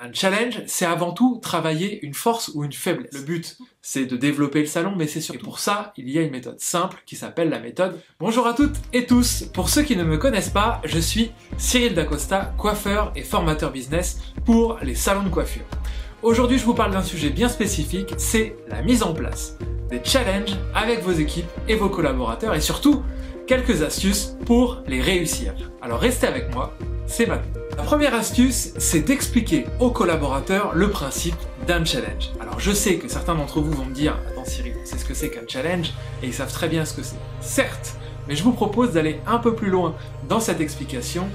Un challenge, c'est avant tout travailler une force ou une faiblesse. Le but, c'est de développer le salon, mais c'est surtout pour ça, il y a une méthode simple qui s'appelle la méthode. Bonjour à toutes et tous. Pour ceux qui ne me connaissent pas, je suis Cyril Dacosta, coiffeur et formateur business pour les salons de coiffure. Aujourd'hui, je vous parle d'un sujet bien spécifique, c'est la mise en place des challenges avec vos équipes et vos collaborateurs et surtout, quelques astuces pour les réussir. Alors restez avec moi, c'est maintenant. La première astuce, c'est d'expliquer aux collaborateurs le principe d'un challenge. Alors je sais que certains d'entre vous vont me dire « Attends Cyril, c'est ce que c'est qu'un challenge ?» et ils savent très bien ce que c'est. Certes, mais je vous propose d'aller un peu plus loin dans cette explication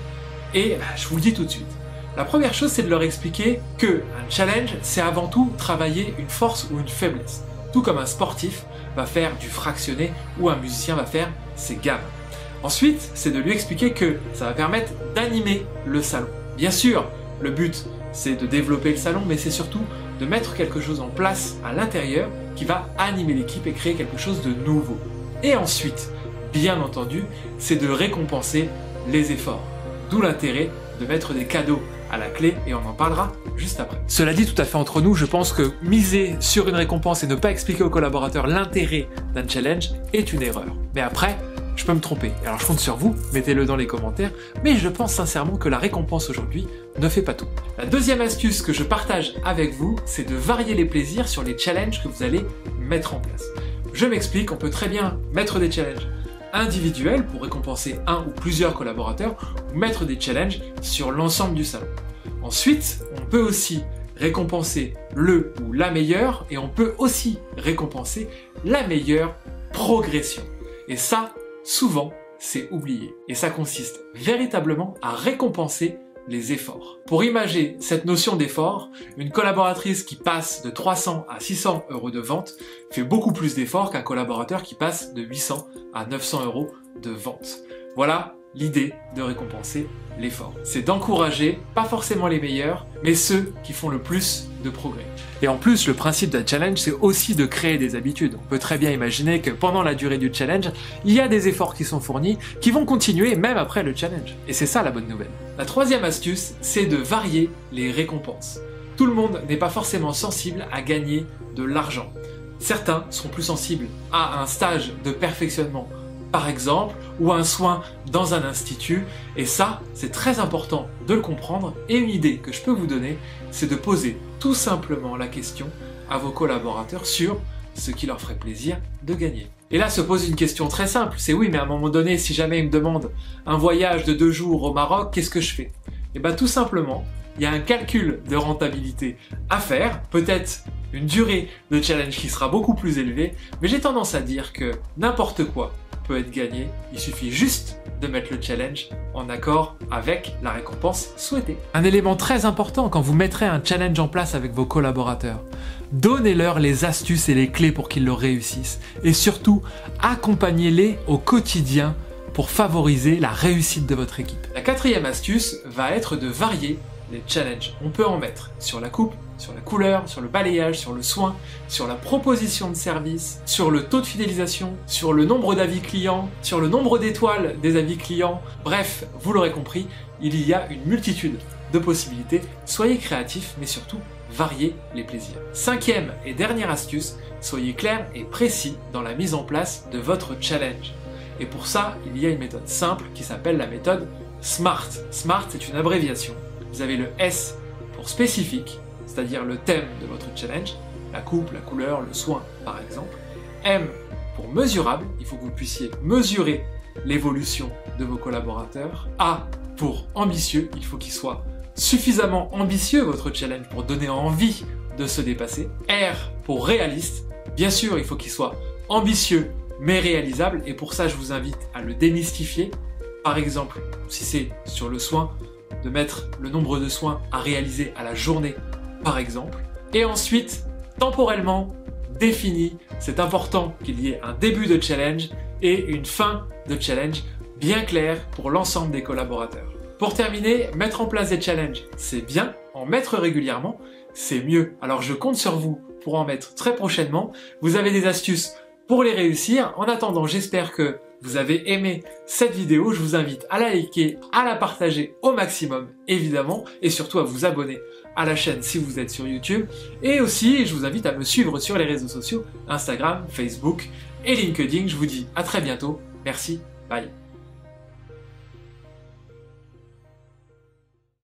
et je vous le dis tout de suite. La première chose, c'est de leur expliquer que un challenge, c'est avant tout travailler une force ou une faiblesse. Tout comme un sportif va faire du fractionné ou un musicien va faire ses gammes. Ensuite, c'est de lui expliquer que ça va permettre d'animer le salon. Bien sûr, le but, c'est de développer le salon, mais c'est surtout de mettre quelque chose en place à l'intérieur qui va animer l'équipe et créer quelque chose de nouveau. Et ensuite, bien entendu, c'est de récompenser les efforts. D'où l'intérêt de mettre des cadeaux à la clé et on en parlera juste après. Cela dit, tout à fait entre nous, je pense que miser sur une récompense et ne pas expliquer aux collaborateurs l'intérêt d'un challenge est une erreur. Mais après, je peux me tromper. Alors je compte sur vous, mettez-le dans les commentaires, mais je pense sincèrement que la récompense aujourd'hui ne fait pas tout. La deuxième astuce que je partage avec vous, c'est de varier les plaisirs sur les challenges que vous allez mettre en place. Je m'explique, on peut très bien mettre des challenges individuels pour récompenser un ou plusieurs collaborateurs, ou mettre des challenges sur l'ensemble du salon. Ensuite, on peut aussi récompenser le ou la meilleure, et on peut aussi récompenser la meilleure progression. Et ça, souvent, c'est oublié. Et ça consiste véritablement à récompenser les efforts. Pour imager cette notion d'effort, une collaboratrice qui passe de 300 à 600 euros de vente fait beaucoup plus d'efforts qu'un collaborateur qui passe de 800 à 900 euros de vente. Voilà l'idée de récompenser l'effort. C'est d'encourager, pas forcément les meilleurs, mais ceux qui font le plus de progrès. Et en plus, le principe d'un challenge, c'est aussi de créer des habitudes. On peut très bien imaginer que pendant la durée du challenge, il y a des efforts qui sont fournis, qui vont continuer même après le challenge. Et c'est ça la bonne nouvelle. La troisième astuce, c'est de varier les récompenses. Tout le monde n'est pas forcément sensible à gagner de l'argent. Certains seront plus sensibles à un stage de perfectionnement, par exemple, ou un soin dans un institut, et ça, c'est très important de le comprendre, et une idée que je peux vous donner, c'est de poser tout simplement la question à vos collaborateurs sur ce qui leur ferait plaisir de gagner. Et là se pose une question très simple, c'est oui, mais à un moment donné, si jamais ils me demandent un voyage de 2 jours au Maroc, qu'est-ce que je fais? Et bien tout simplement, il y a un calcul de rentabilité à faire, peut-être une durée de challenge qui sera beaucoup plus élevée, mais j'ai tendance à dire que n'importe quoi peut être gagné, il suffit juste de mettre le challenge en accord avec la récompense souhaitée. Un élément très important quand vous mettrez un challenge en place avec vos collaborateurs, donnez-leur les astuces et les clés pour qu'ils le réussissent et surtout accompagnez-les au quotidien pour favoriser la réussite de votre équipe. La quatrième astuce va être de varier les challenges. On peut en mettre sur la coupe, sur la couleur, sur le balayage, sur le soin, sur la proposition de service, sur le taux de fidélisation, sur le nombre d'avis clients, sur le nombre d'étoiles des avis clients. Bref, vous l'aurez compris, il y a une multitude de possibilités. Soyez créatifs, mais surtout, variez les plaisirs. Cinquième et dernière astuce, soyez clair et précis dans la mise en place de votre challenge. Et pour ça, il y a une méthode simple qui s'appelle la méthode SMART. SMART, c'est une abréviation. Vous avez le S pour spécifique, c'est-à-dire le thème de votre challenge, la coupe, la couleur, le soin par exemple. M pour mesurable, il faut que vous puissiez mesurer l'évolution de vos collaborateurs. A pour ambitieux, il faut qu'il soit suffisamment ambitieux votre challenge pour donner envie de se dépasser. R pour réaliste, bien sûr il faut qu'il soit ambitieux mais réalisable et pour ça je vous invite à le démystifier. Par exemple, si c'est sur le soin, de mettre le nombre de soins à réaliser à la journée, par exemple. Et ensuite, temporellement défini, c'est important qu'il y ait un début de challenge et une fin de challenge bien claire pour l'ensemble des collaborateurs. Pour terminer, mettre en place des challenges, c'est bien, en mettre régulièrement, c'est mieux. Alors je compte sur vous pour en mettre très prochainement. Vous avez des astuces pour les réussir. En attendant, j'espère que vous avez aimé cette vidéo, je vous invite à la liker, à la partager au maximum, évidemment, et surtout à vous abonner à la chaîne si vous êtes sur YouTube. Et aussi, je vous invite à me suivre sur les réseaux sociaux, Instagram, Facebook et LinkedIn. Je vous dis à très bientôt. Merci, bye.